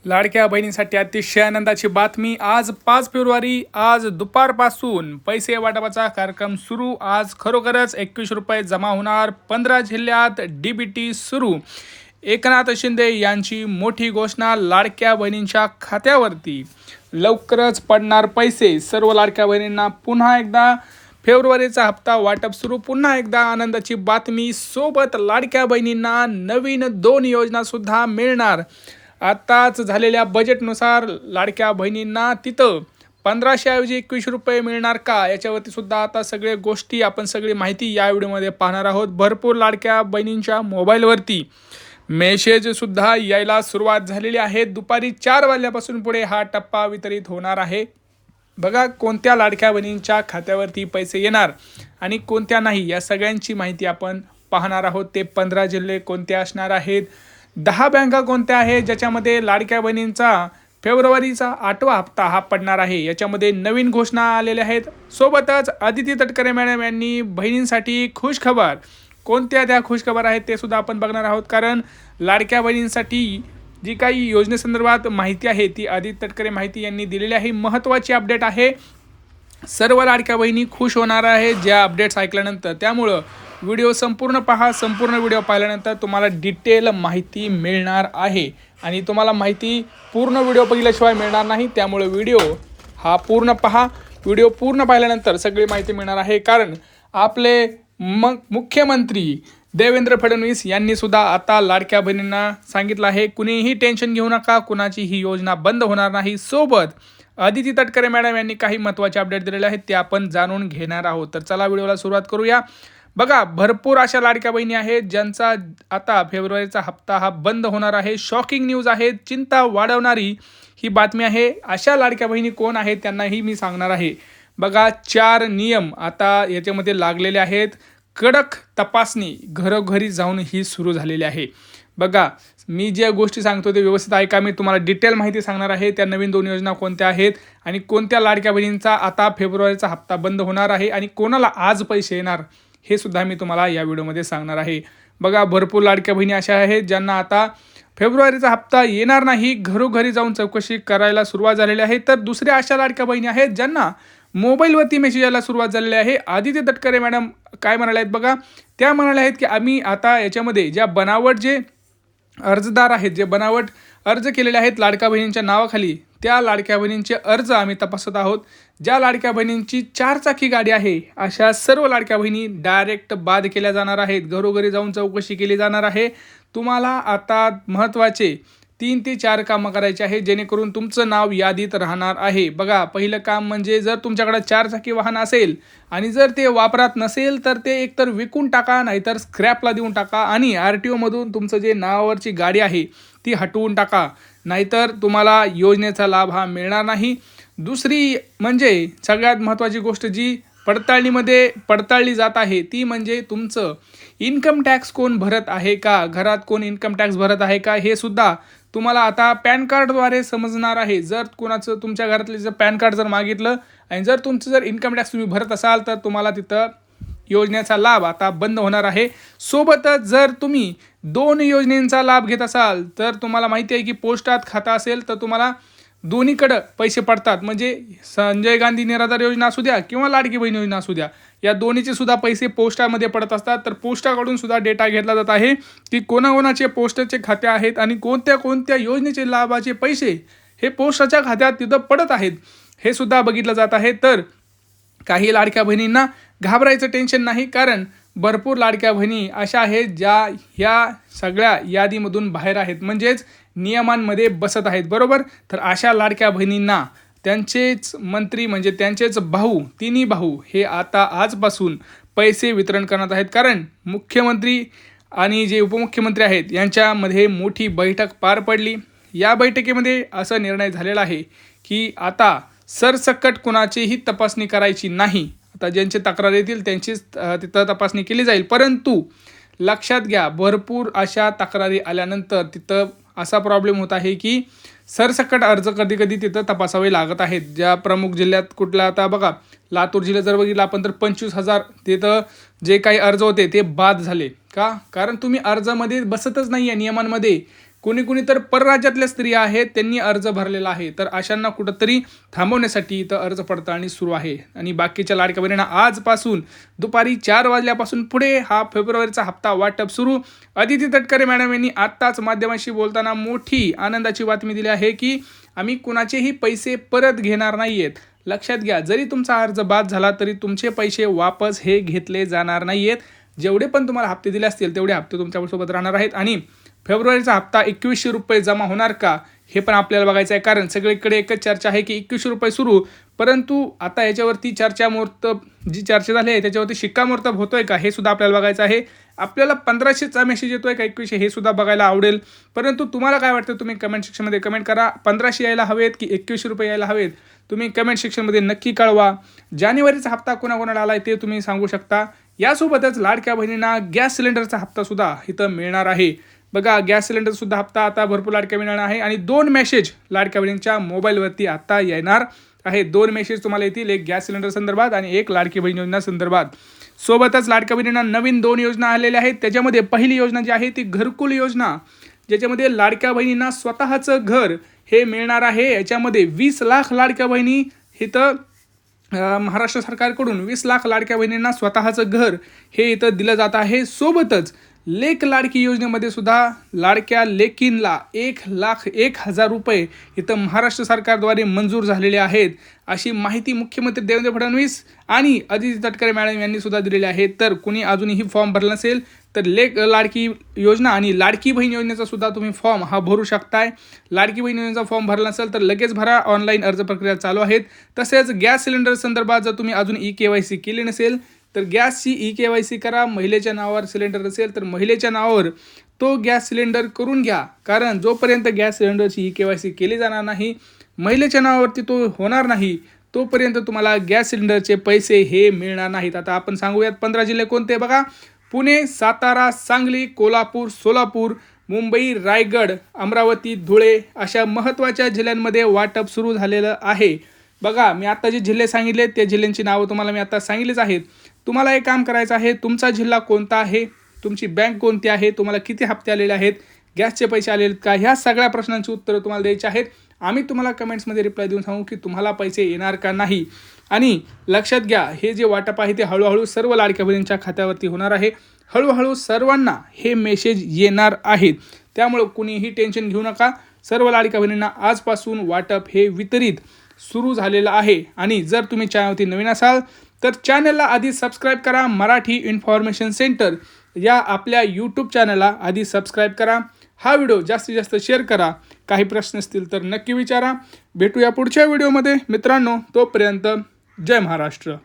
लाडक्या बहिणींसाठी अतिशय आनंदाची बातमी। आज 5 फेब्रुवारी आज दुपारपासून पैसे वाटपाचा कार्यक्रम सुरू। आज खरोखरच 21 रुपये जमा होणार। 15 जिल्ह्यात डीबीटी सुरू। एकनाथ शिंदे यांची मोठी घोषणा। लाडक्या बहिणींच्या खात्यावरती लवकरच पडणार पैसे। सर्व लाडक्या बहिणींना पुन्हा एकदा फेब्रुवारीचा हप्ता वाटप सुरू। पुन्हा एकदा आनंदाची बातमी। सोबत लाडक्या बहिणींना नवीन 2 योजना सुद्धा मिळणार। आताच झालेल्या बजेटनुसार लाडक्या बहिणींना तिथं 1500 ऐवजी 21 रुपये मिळणार का, याच्यावरती सुद्धा आता सगळे गोष्टी आपण सगळी माहिती या व्हिडिओमध्ये पाहणार आहोत। भरपूर लाडक्या बहिणींच्या मोबाईलवरती मेसेज सुद्धा यायला सुरुवात झालेली आहे। दुपारी 4 वाजल्यापासून पुढे हा टप्पा वितरित होणार आहे। बघा कोणत्या लाडक्या बहिणींच्या खात्यावरती पैसे येणार आणि कोणत्या नाही, या सगळ्यांची माहिती आपण पाहणार आहोत। ते 15 जिल्हे कोणते असणार आहेत, 10 बँका कोणत्या आहेत ज्याच्यामध्ये लाडक्या बहिणींचा फेब्रुवारीचा 8वा हप्ता हा पडणार आहे। याच्यामध्ये नवीन घोषणा आलेल्या आहेत। सोबतच आदिती तटकरे मॅडम यांनी बहिणींसाठी खुशखबर, कोणत्या त्या खुशखबर आहेत ते सुद्धा आपण बघणार आहोत। कारण लाडक्या बहिणींसाठी जी काही योजनेसंदर्भात माहिती आहे ती आदिती तटकरे माहिती यांनी दिलेली आहे। महत्त्वाची अपडेट आहे। सर्व लाडक्या बहिणी खुश होणार आहे ज्या अपडेट्स ऐकल्यानंतर। त्यामुळं व्हिडिओ संपूर्ण पहा। संपूर्ण व्हिडिओ पाहिल्यानंतर तुम्हाला डिटेल माहिती मिळणार आहे आणि तुम्हाला माहिती पूर्ण व्हिडिओ बघितल्याशिवाय मिळणार नाही। त्यामुळे व्हिडिओ हा पूर्ण पहा। व्हिडिओ पूर्ण पाहिल्यानंतर सगळी माहिती मिळणार आहे। कारण आपले मुख्यमंत्री देवेंद्र फडणवीस यांनी सुद्धा आता लाडक्या बहिणींना सांगितलं आहे, कुणीही टेन्शन घेऊ नका, कुणाची ही योजना बंद होणार नाही। सोबत आदिती तटकरे मॅडम यांनी काही महत्त्वाचे अपडेट दिलेले आहेत ते आपण जाणून घेणार आहोत। तर चला व्हिडिओला सुरुवात करूया। बघा भरपूर अशा लाडक्या बहिणी आहेत ज्यांचा आता फेब्रुवारीचा हप्ता हा बंद होणार आहे। शॉकिंग न्यूज आहे, चिंता वाढवणारी ही बातमी आहे। अशा लाडक्या बहिणी कोण आहेत त्यांनाही मी सांगणार आहे। बघा 4 नियम आता याच्यामध्ये लागलेले आहेत। कडक तपासणी घरोघरी जाऊन ही सुरू झालेली आहे। बघा मी ज्या गोष्टी सांगतो ते व्यवस्थित ऐका। मी तुम्हाला डिटेल माहिती सांगणार आहे। त्या नवीन 2 योजना कोणत्या आहेत आणि कोणत्या लाडक्या बहिणींचा आता फेब्रुवारीचा हप्ता बंद होणार आहे आणि कोणाला आज पैसे येणार हे सुद्धा मी तुम्हाला या व्हिडिओमध्ये सांगणार आहे। बघा भरपूर लाडक्या बहिणी अशा आहेत ज्यांना आता फेब्रुवारीचा हप्ता येणार नाही, घरोघरी जाऊन चौकशी करायला सुरुवात झालेली आहे। तर दुसऱ्या अशा लाडक्या बहिणी आहेत ज्यांना मोबाईलवरती मेसेज यायला सुरुवात झालेली आहे। आदिती तटकरे मॅडम काय म्हणाल्या आहेत बघा, त्या म्हणाल्या आहेत की आम्ही आता याच्यामध्ये ज्या बनावट जे अर्जदार आहेत, जे बनावट अर्ज केलेले आहेत लाडक्या बहिणींच्या नावाखाली, त्या लाडक्या बहिणींचे अर्ज आम्ही तपासत आहोत। ज्या लाडक्या बहिणींची 4 चाकी गाडी आहे अशा सर्व लाडक्या बहिणी डायरेक्ट बाद केल्या जाणार आहेत। घरोघरी जाऊन चौकशी केली जाणार आहे। तुम्हाला आता महत्त्वाचे 3 ते 4 कामं करायचे आहे जेणेकरून तुमचं नाव यादीत राहणार आहे। बघा पहिलं काम म्हणजे जर तुमच्याकडे 4 चाकी वाहन असेल आणि जर ते वापरात नसेल तर ते एकतर विकून टाका, नाहीतर स्क्रॅपला देऊन टाका आणि RTO मधून तुमचं जे नावावरची गाडी आहे ती हटवून टाका, नाहीतर तुम्हाला योजनेचा लाभ हा मिळणार नाही। दुसरी म्हणजे सगळ्यात महत्त्वाची गोष्ट जी पडताळणीमध्ये पडताळली जात आहे ती म्हणजे तुमचं इन्कम टॅक्स कोण भरत आहे का, घरात कोण इन्कम टॅक्स भरत आहे का, हे सुद्धा तुम्हाला आता पॅन कार्डद्वारे समजणार आहे। जर कोणाचं तुमच्या घरातले जर पॅन कार्ड जर मागितलं आणि जर तुमचं जर इन्कम टॅक्स तुम्ही भरत असाल तर तुम्हाला तिथं योजनेचा लाभ आता बंद होणार आहे। सोबतच जर तुम्ही 2 योजनेचा लाभ घेत असाल तर तुम्हाला माहिती आहे की पोस्टात खातं असेल तर तुम्हाला दोन्हीकडं पैसे पडतात। म्हणजे संजय गांधी निराधार योजना असू द्या किंवा लाडकी बहीण योजना असू द्या, या दोन्हीचे सुद्धा पैसे पोस्टामध्ये पडत असतात। तर पोस्टाकडून सुद्धा डेटा घेतला जात आहे की कोणाकोणाचे पोस्टाचे खाते आहेत आणि कोणत्या कोणत्या योजनेचे लाभाचे पैसे हे पोस्टाच्या खात्यात तिथं पडत आहेत हे सुद्धा बघितलं जात आहे। तर काही लाडक्या बहिणींना घाबरायचं टेन्शन नाही, कारण भरपूर लाडक्या बहिणी अशा आहेत ज्या ह्या सगळ्या यादीमधून बाहेर आहेत, म्हणजेच नियमांमध्ये बसत आहेत, बरोबर। तर अशा लाडक्या बहिणींना त्यांचेच मंत्री म्हणजे त्यांचेच भाऊ, 3 भाऊ हे आता आजपासून पैसे वितरण करण्यात आहेत। कारण मुख्यमंत्री आणि जे उपमुख्यमंत्री आहेत यांच्यामध्ये मोठी बैठक पार पडली। या बैठकीमध्ये असा निर्णय झालेला आहे की आता सरसकट कुणाचीही तपासणी करायची नाही। आता ज्यांचे तक्रार येतील त्यांचीच तिथं तपासणी केली जाईल। परंतु लक्षात घ्या, भरपूर अशा तक्रारी आल्यानंतर तिथं असा प्रॉब्लेम होत आहे की सरसकट अर्ज कधी कधी तिथं तपासावे लागत आहेत। ज्या प्रमुख जिल्ह्यात कुठला, आता बघा लातूर जिल्हा जर बघितला आपण तर 25,000 तिथं जे काही अर्ज होते ते बाद झाले का, कारण तुम्ही अर्जामध्ये बसतच नाही आहे नियमांमध्ये। कोणी तर परराज्यातल्या स्त्रिया आहेत त्यांनी अर्ज भरलेला आहे, तर अशांना कुठंतरी थांबवण्यासाठी इथं अर्ज पडताळणी सुरू आहे. आणि बाकीच्या लाडक्या बहिणींना आजपासून दुपारी 4 वाजल्यापासून पुढे हा फेब्रुवारीचा हप्ता वाटप सुरू. अदिती तटकरे मॅडम यांनी आत्ताच माध्यमांशी बोलताना मोठी आनंदाची बातमी दिली आहे की आम्ही कुणाचेही पैसे परत घेणार नाहीयेत. लक्षात घ्या, जरी तुमचा अर्ज बाद झाला तरी तुमचे पैसे वापस हे घेतले जाणार नाहीयेत. जेवढे पण तुम्हाला हप्ते दिले असतील तेवढे हप्ते तुमच्यासोबत राहणार आहेत. आणि फेब्रुवारीचा हप्ता 2100 रुपये जमा होणार का हे पण आपल्याला बघायचं आहे, कारण सगळीकडे एकच चर्चा आहे की 2100 रुपये सुरू, परंतु आता याच्यावरती जी चर्चा झाली आहे त्याच्यावरती शिक्कामोर्तब होतोय का हे सुद्धा आपल्याला बघायचं आहे. आपल्याला 1500चा मेसेज येतोय का 2100 हे सुद्धा बघायला आवडेल. परंतु तुम्हाला काय वाटतं तुम्ही कमेंट सेक्शनमध्ये कमेंट करा. 1500 यायला हवेत की 2100 रुपये यायला हवेत तुम्ही कमेंट सेक्शनमध्ये नक्की कळवा. जानेवारीचा हप्ता कोणाकोणाला आला आहे ते तुम्ही सांगू शकता. यासोबतच लाडक्या बहिणींना गॅस सिलेंडरचा हप्ता सुद्धा इथं मिळणार आहे. बघा, गॅस सिलेंडरसुद्धा हप्ता आता भरपूर लाडक्या बहिणींना आहे आणि 2 मेसेज लाडक्या बहिणींच्या मोबाईलवरती आता येणार आहे. 2 मेसेज तुम्हाला येतील, एक गॅस सिलेंडर संदर्भात आणि एक लाडकी बहीण योजना संदर्भात. सोबतच लाडक्या बहिणींना नवीन 2 योजना आलेल्या आहेत. त्याच्यामध्ये पहिली योजना जी आहे ती घरकुल योजना, ज्याच्यामध्ये लाडक्या बहिणींना स्वतःचं घर हे मिळणार आहे. याच्यामध्ये 20 लाख लाडक्या बहिणी इथं महाराष्ट्र सरकारकडून 20 लाख लाडक्या बहिणींना स्वतःचं घर हे इथं दिलं जात आहे. सोबतच लेक लाडकी योजनेमध्ये सुद्धा लाडक्या लेकींना 1,01,000 रुपये इथं महाराष्ट्र सरकारद्वारे मंजूर झालेले आहेत, अशी माहिती मुख्यमंत्री देवेंद्र फडणवीस आणि अदिती तटकरे मॅडम यांनी सुद्धा दिलेली आहे. तर कुणी अजूनही फॉर्म भरला नसेल तर लेक लाडकी योजना आणि लाडकी बहीण योजनेचा सुद्धा तुम्ही फॉर्म हा भरू शकताय. लाडकी बहीण योजनेचा फॉर्म भरला नसेल तर लगेच भरा, ऑनलाईन अर्ज प्रक्रिया चालू आहेत. तसेच गॅस सिलेंडर संदर्भात जर तुम्ही अजून KYC केली नसेल तर गॅसची KYC करा. महिलेच्या नावावर सिलेंडर असेल तर महिलेच्या नावावर तो गॅस सिलेंडर करून घ्या, कारण जोपर्यंत गॅस सिलेंडरची KYC केली जाणार नाही, महिलेच्या नावावरती तो होणार नाही, तोपर्यंत तुम्हाला गॅस सिलेंडरचे पैसे हे मिळणार नाहीत. आता आपण सांगूयात 15 जिल्हे कोणते बघा. पुणे, सातारा, सांगली, कोल्हापूर, सोलापूर, मुंबई, रायगड, अमरावती, धुळे अशा महत्त्वाच्या जिल्ह्यांमध्ये वाटप सुरू झालेलं आहे. बघा, मी आता जे जिल्हे सांगितले त्या जिल्ह्यांची नावं तुम्हाला मी आता सांगितलीच आहेत. तुम्हाला एक काम करायचं आहे, तुमचा जिल्हा कोणता आहे, तुमची बँक कोणती आहे, तुम्हाला किती हप्ते आलेले आहेत, गॅसचे पैसे आलेले आहेत का, ह्या सगळ्या प्रश्नांची उत्तरं तुम्हाला द्यायची आहेत. आम्ही तुम्हाला कमेंट्समध्ये रिप्लाय देऊन सांगू की तुम्हाला पैसे येणार का नाही. आणि लक्षात घ्या, हे जे वाटप आहे ते हळूहळू सर्व लाडक्या बहिणींच्या खात्यावरती होणार आहे. हळूहळू सर्वांना हे मेसेज येणार आहेत, त्यामुळे कुणीही टेन्शन घेऊ नका. सर्व लाडक्या बहिणींना आजपासून वाटप हे वितरित सुरू झालेलं आहे. आणि जर तुम्ही चॅनलवरती नवीन असाल तर चॅनलला आधी सबस्क्राईब करा. मराठी इन्फॉर्मेशन सेंटर या आपल्या यूट्यूब चॅनलला आधी सबस्क्राईब करा. हा व्हिडिओ जास्तीत जास्त शेअर करा. काही प्रश्न असतील तर नक्की विचारा. भेटूया पुढच्या व्हिडिओमध्ये मित्रांनो. तोपर्यंत जय महाराष्ट्र.